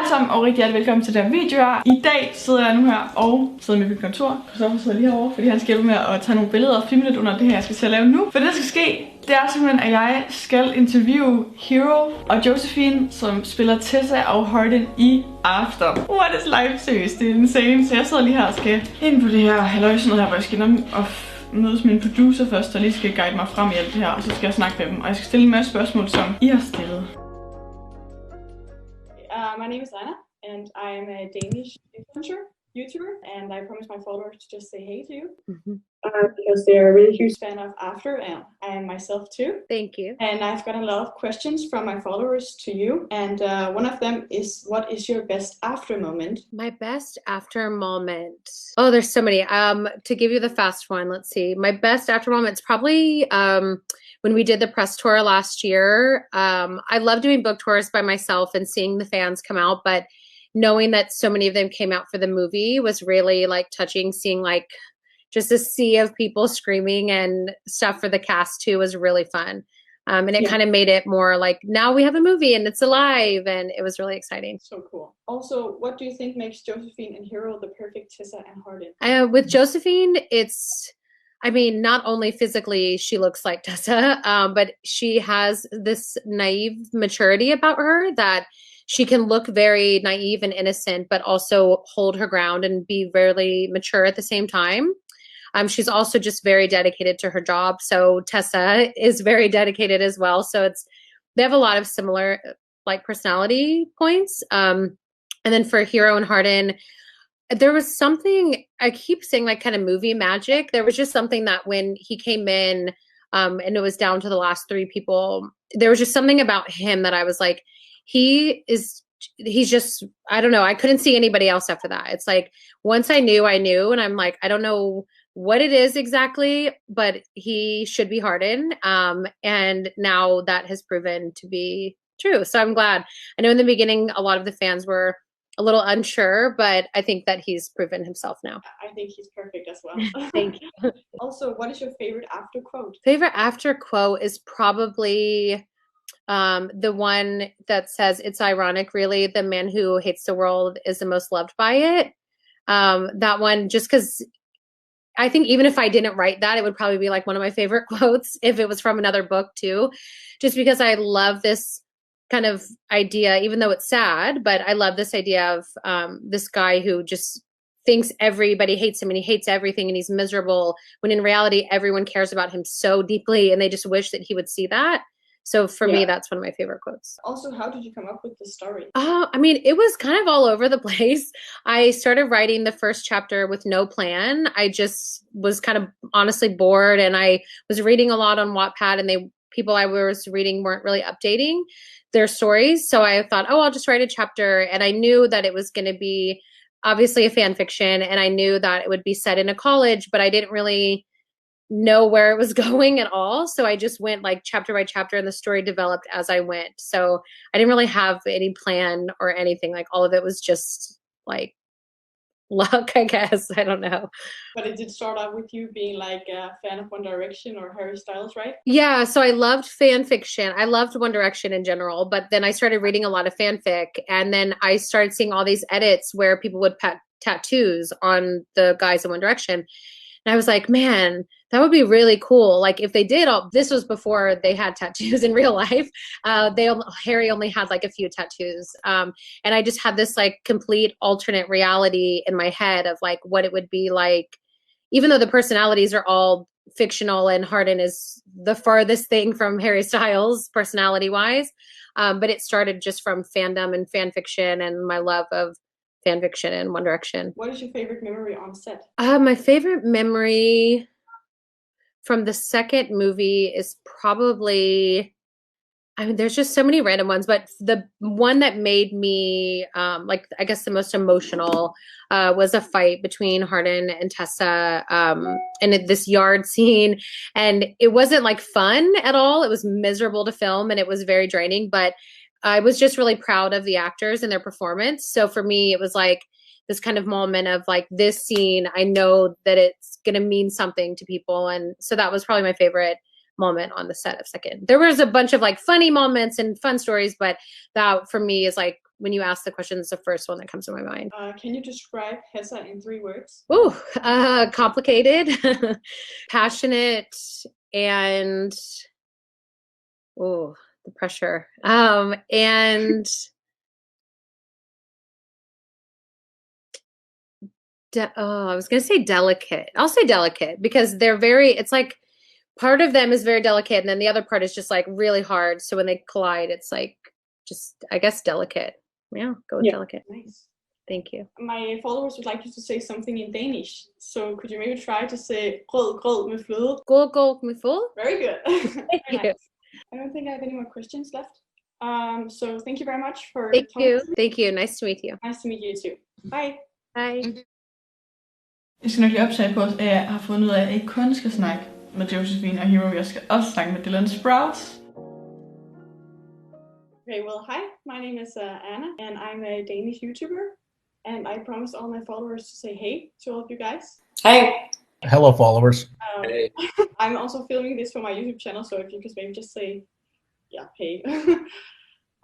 alle sammen, og rigtig hjertelig velkommen til den video her. I dag sidder jeg nu her og sidder med på mit kontor. Christoffer sidder lige herovre, fordi han skal hjælpe med at tage nogle billeder og filme lidt under det her, jeg skal til at lave nu. For det, der skal ske, det er simpelthen, at jeg skal interviewe Hero og Josephine, som spiller Tessa og Hardin i After. What is life? Seriøst, det er insane. Så jeg sidder lige her og skal ind på det her halløjsen her, hvor jeg skal ind og mødes med en producer først, der lige skal guide mig frem i alt det her, og så skal jeg snakke med dem. Og jeg skal stille en masse spørgsmål, som I har stillet. My name is Anna, and I'm a Danish influencer, YouTuber, and I promise my followers to just say hey to you. Because they're a really huge fan of After, and myself too. Thank you. And I've gotten a lot of questions from my followers to you, and one of them is, what is your best After moment? My best After moment. Oh, there's so many. To give you the fast one, let's see. My best After moment is probably when we did the press tour last year. I love doing book tours by myself and seeing the fans come out, but knowing that so many of them came out for the movie was really like touching. Seeing like just a sea of people screaming and stuff for the cast too was really fun. And it kind of made it more like, now we have a movie and it's alive, and it was really exciting. So cool. Also, what do you think makes Josephine and Hero the perfect Tessa and Hardin? With Josephine, I mean, not only physically she looks like Tessa, but she has this naive maturity about her that she can look very naive and innocent, but also hold her ground and be very mature at the same time. She's also just very dedicated to her job. So Tessa is very dedicated as well. So they have a lot of similar like personality points. And then for Hero and Hardin, there was something, I keep saying like kind of movie magic. There was just something that when he came in and it was down to the last three people, there was just something about him that I was like, he's just, I don't know. I couldn't see anybody else after that. It's like, once I knew, and I'm like, I don't know what it is exactly, but he should be Hardin. And now that has proven to be true. So I'm glad. I know in the beginning, a lot of the fans were a little unsure, but I think that he's proven himself now. I think he's perfect as well. Thank you. Also, what is your favorite After quote? Favorite After quote is probably the one that says, "It's ironic, really, the man who hates the world is the most loved by it." That one, just because I think even if I didn't write that, it would probably be like one of my favorite quotes if it was from another book too, just because I love this kind of idea, even though it's sad, but I love this idea of this guy who just thinks everybody hates him and he hates everything and he's miserable, when in reality, everyone cares about him so deeply and they just wish that he would see that. So for me, that's one of my favorite quotes. Also, how did you come up with the story? I mean, it was kind of all over the place. I started writing the first chapter with no plan. I just was kind of honestly bored, and I was reading a lot on Wattpad, and people I was reading weren't really updating their stories. So I thought, I'll just write a chapter. And I knew that it was going to be obviously a fan fiction, and I knew that it would be set in a college, but I didn't really know where it was going at all. So I just went like chapter by chapter, and the story developed as I went. So I didn't really have any plan or anything. Like all of it was just like luck, I guess. I don't know. But it did start out with you being like a fan of One Direction or Harry Styles, right? Yeah, so I loved fan fiction. I loved One Direction in general, but then I started reading a lot of fanfic, and then I started seeing all these edits where people would put tattoos on the guys in One Direction. And I was like, man, that would be really cool. Like if they did this was before they had tattoos in real life. Harry only had like a few tattoos. And I just had this like complete alternate reality in my head of like what it would be like, even though the personalities are all fictional and Hardin is the farthest thing from Harry Styles personality wise. But it started just from fandom and fan fiction and my love of fan fiction and One Direction. What is your favorite memory on set? My favorite memory from the second movie is probably, I mean, there's just so many random ones, but the one that made me, like, I guess the most emotional was a fight between Hardin and Tessa in this yard scene. And it wasn't like fun at all. It was miserable to film and it was very draining, but I was just really proud of the actors and their performance. So for me, it was like this kind of moment of like, this scene, I know that it's going to mean something to people. And so that was probably my favorite moment on the set of second. There was a bunch of like funny moments and fun stories, but that for me is like when you ask the question, it's the first one that comes to my mind. Can you describe Hessa in 3 words? Ooh, complicated, passionate, and the pressure. And I was gonna say delicate. I'll say delicate because they're it's like part of them is very delicate, and then the other part is just like really hard. So when they collide, it's like just, I guess, delicate. Yeah, go with delicate. Nice. Thank you. My followers would like you to say something in Danish. So could you maybe try to say ᴜᴏᴜ? 괜ᴏᴜ? Very good. Thank you. Nice. I don't think I have any more questions left. So thank you very much for Thank talking you. to me. Thank you. Nice to meet you. Nice to meet you too. Bye. Bye. Jeg skal nok lige optage på, at jeg har fundet ud af, at jeg ikke kun skal snakke med Josephine og Hero. Jeg skal også snakke med Dylan Sprouts. Okay, well, hi. My name is Anna, and I'm a Danish YouTuber. And I promised all my followers to say hey to all of you guys. Hey. Hello, followers. Hey. I'm also filming this for my YouTube channel, so if you could maybe just say, yeah, hey.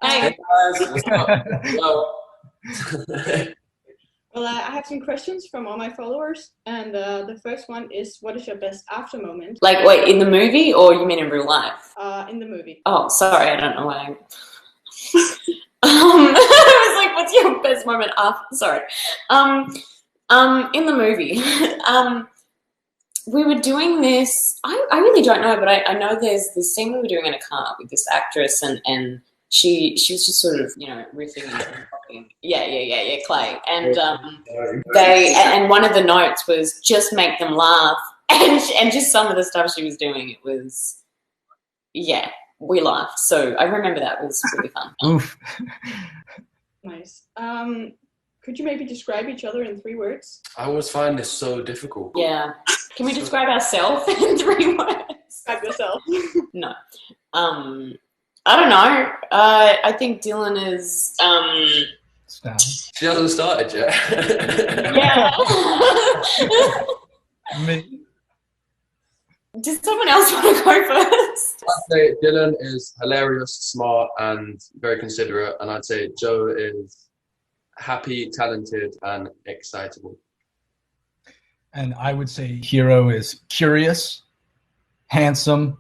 Hey guys, what's up? Hello. Well, I have some questions from all my followers, and the first one is, what is your best after moment? Like, wait, in the movie or you mean in real life? In the movie. Oh, sorry, I don't know why. I was like, what's your best moment after? Sorry. In the movie, we were doing this. I really don't know, but I know there's this scene we were doing in a car with this actress, and she was just sort of, you know, riffing and talking. Yeah, Clay. And and one of the notes was just make them laugh, and just some of the stuff she was doing, it was, yeah, we laughed. So I remember that was really fun. Oof. Nice. Could you maybe describe each other in 3 words? I always find this so difficult. Yeah. Can we describe ourselves in 3 words? Describe yourself. No. I don't know. I think Dylan is She hasn't started yet. yeah. Me. Does someone else want to go first? I'd say Dylan is hilarious, smart, and very considerate, and I'd say Joe is happy, talented, and excitable. And I would say Hero is curious, handsome,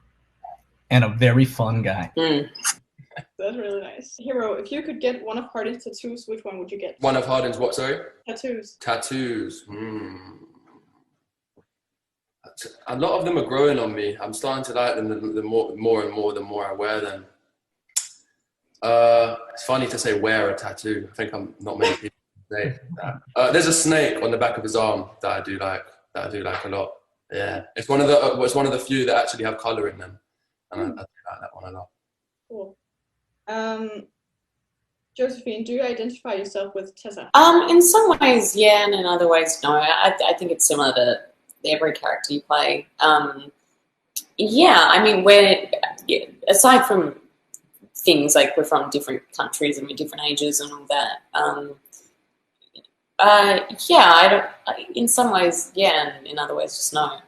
and a very fun guy. Mm. That's really nice. Hero, if you could get one of Hardin's tattoos, which one would you get? One of Hardin's what, sorry? Tattoos. Tattoos. A lot of them are growing on me. I'm starting to like them the more and more I wear them. It's funny to say wear a tattoo. I think I'm not many people say that. There's a snake on the back of his arm that I do like a lot. Yeah, it's one of the few that actually have color in them, and I do like that one a lot. Cool. Josephine, do you identify yourself with Tessa? In some ways, yeah, and in other ways, no. I think it's similar to every character you play. Yeah, I mean, aside from things like we're from different countries and we're different ages and all that, yeah, in some ways, yeah, and in other ways, just no.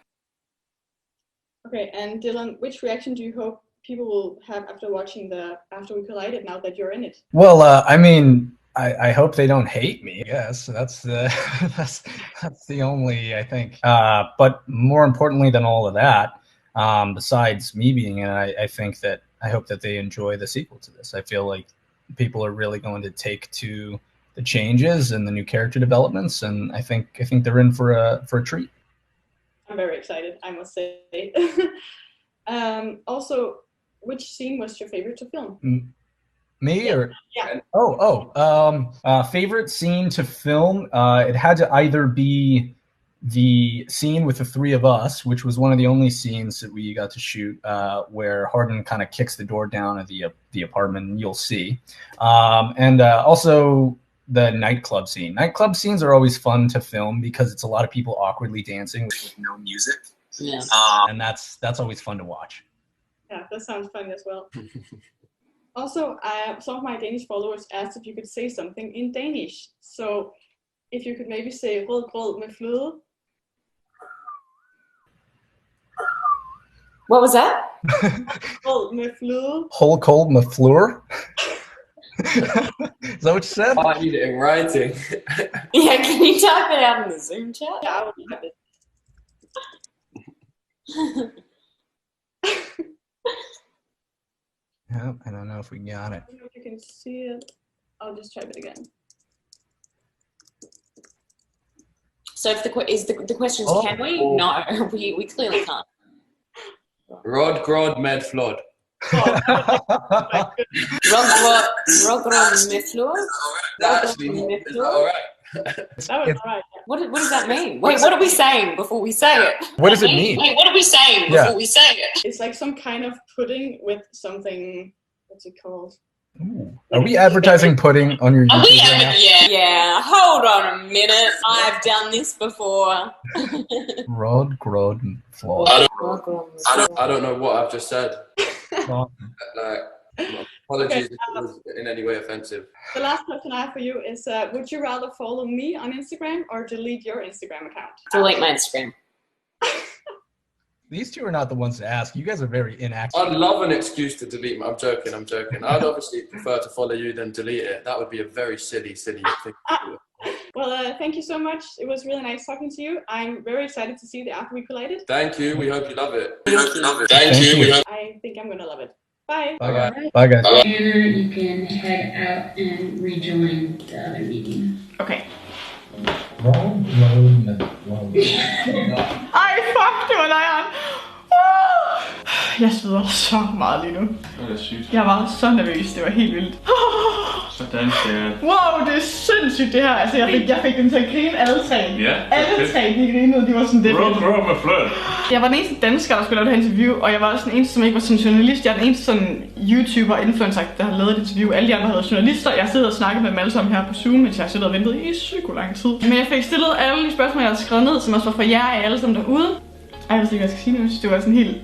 Okay, and Dylan, which reaction do you hope people will have after watching After We Collided, now that you're in it? Well, I mean, I hope they don't hate me. Yes, that's the only, I think. But more importantly than all of that, besides me being in it, I hope that they enjoy the sequel to this. I feel like people are really going to take to the changes and the new character developments, and I think they're in for a treat. I'm very excited, I must say. Also, which scene was your favorite to film? Me or yeah. Favorite scene to film? It had to either be the scene with the 3 of us, which was one of the only scenes that we got to shoot, where Hardin kind of kicks the door down of the apartment, and you'll see, and also the nightclub scene. Nightclub scenes are always fun to film because it's a lot of people awkwardly dancing with no music. Yeah. And that's always fun to watch. Yeah, that sounds fun as well. Also, some of my Danish followers asked if you could say something in Danish. So, if you could maybe say ᴜᴏᴜ. What was that? ᴜᴏᴜ. Whole cold mafleur. Is that what you said? I need it in writing. Yeah, can you type it out in the Zoom chat? Yeah, I will type it. Yep, I don't know if we got it. I don't know if you can see it. I'll just type it again. So if the question is, can we? No, we clearly can't. Rod, grod, med, flod. ᴜᴏᴜ. That actually is all right. That was alright. What does that mean? Wait, what are we saying before we say it? What does it mean? Wait, what are we saying before we say it? It's like some kind of pudding with something. What's it called? Ooh. Are we advertising pudding on your YouTube right now? Yeah, hold on a minute. I've done this before. Rod, grod, flod. I don't know what I've just said. Like, apologies if it was in any way offensive. The last question I have for you is, would you rather follow me on Instagram or delete your Instagram account? Delete my Instagram. These two are not the ones to ask. You guys are very inactive. I'd love an excuse to delete my... I'm joking. I'd obviously prefer to follow you than delete it. That would be a very silly thing to do. Well, thank you so much. It was really nice talking to you. I'm very excited to see the After We Collided. Thank you. We hope you love it. Thank you. I think I'm gonna love it. Bye. Bye, guys. Bye, guys. Anna, you can head out and rejoin the other meeting. Okay. Road, Ej, fuck, det var lejren. Jeg sveder så meget lige nu. Det var sygt. Jeg var så nervøs, det var helt vildt. Sådan der. Wow, det er sindssygt det her. Altså, jeg fik dem til at grine alle tre. Ja. Alle tre, de grinede, de var sådan det. Rød med fløt. Jeg var den eneste dansker, der skulle lave det her interview, og jeg var også den eneste, som ikke var sådan en journalist. Jeg er den eneste sådan YouTuber, influencer, der har lavet et interview. Alle de andre havde journalister. Jeg sidder og snakker med dem alle sammen her på Zoom, mens jeg sidder og ventet i psyko lang tid. Men jeg fik stillet alle de spørgsmål, jeg havde skrevet ned, som også var fra jer alle sammen derude. Ej, jeg ved ikke, hvad jeg skal sige nu. Jeg synes, det var sådan en helt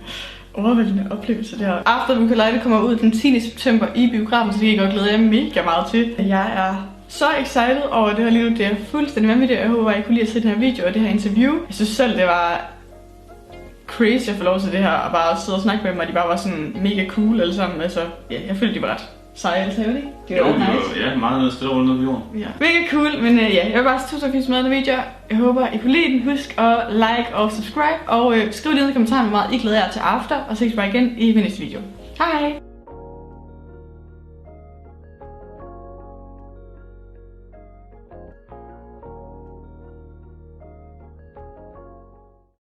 overvældende oplevelse der. After We Collided kommer ud den 10. september i biografen, så det kan jeg godt glæde jer mega meget til. Jeg er så excited over det her lige nu. Det er fuldstændig vanvittigt. Jeg håber, I kunne lide at se den her video og det her interview. Jeg synes selv, det var crazy at få lov til det her, og bare sidde og snakke med dem, og de bare var sådan mega cool alle sammen. Altså, ja, jeg følte, de var ret seje alle sammen, ikke? Det var nice. Ja, meget nede stille rundt ned på jorden. Ja, mega cool, men ja, jeg vil bare sige tusind for den video. Jeg håber, I kunne lide den. Husk at like og subscribe, og skriv lige ned i kommentarerne, hvor meget I glæder jer til after, og ses bare igen i min næste video. Hej!